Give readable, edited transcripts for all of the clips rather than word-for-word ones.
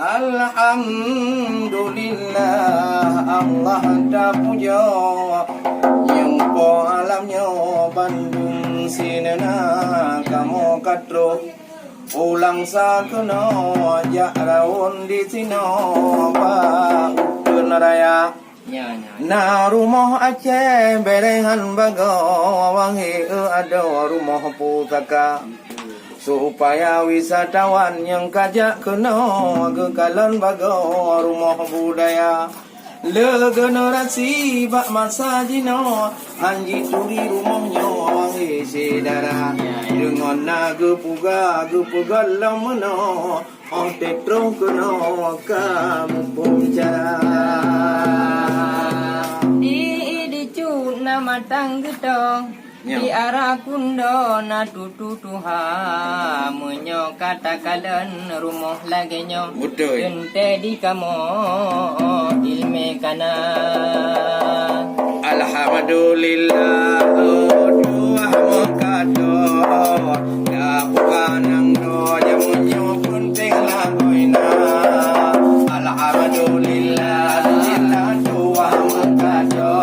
Alhamdulillah Allah dah puja yang po alamnya Bandung sinena kamu katro ulang sakno jak raun di sino pak raya na rumah Aceh berengan bago wangi ada rumah pusaka supaya wisatawan yang kajak kena ke kalan bago rumah budaya le generasi bak masa jino anji turi rumahnya wangi sedara dengan naga puga lamano on tetro kena kamu pumcara di cu nama tanggedong di arah kundo na tuha menyo kata kalan rumah lagi nyo betul ente di kamu ilme kana alhamdulillah dua mengkado ya bukanang do jamunyo penting lagoina alhamdulillah dua mengkado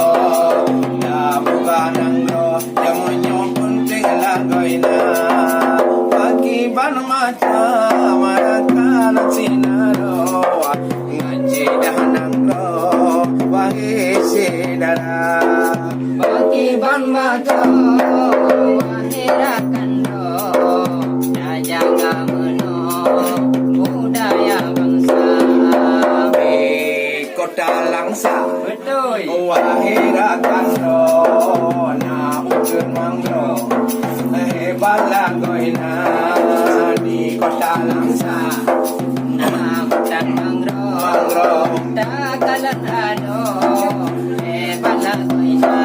ya bukanang do jamunyo penting lagoina pagi ban macam marakal sinaro ngaji dah nang do wangi sedara bagi ban bato wahirakan do jaga meno budaya bangsa di kota Langsa betul wahirakan do na ujun mangro balagoina di kota Langsa na hutan mangrove takalan ano balagoina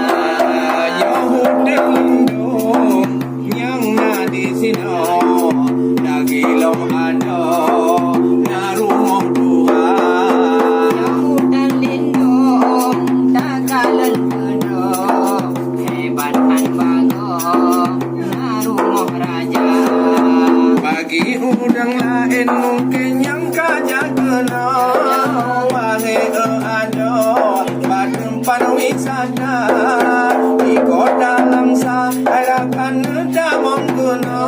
Yahudendung yang na di sino dagilom ano na rumah dua hutan lindung takalan ano batan bago na rumah raja bagi udang lain mungkin yang kajak kena wangi ado tempat wisata di kota Langsa harapan damang guna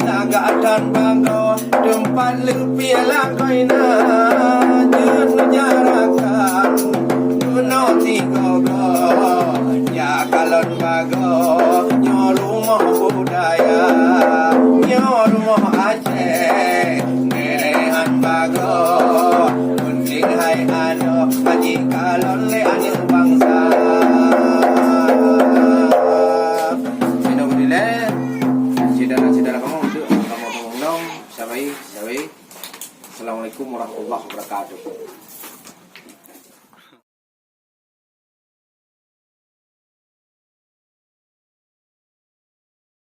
laga dan bago tempat lebih lakoina jenuh jarakan guna tigogo ya kalon bago nyo rumah budaya nyo rumah Aceh nerehan bago penting hai ano haji kalon le ane bangsa Alhamdulillah saudara-saudara kamu untuk kamu ngomong sabai Assalamualaikum warahmatullahi wabarakatuh.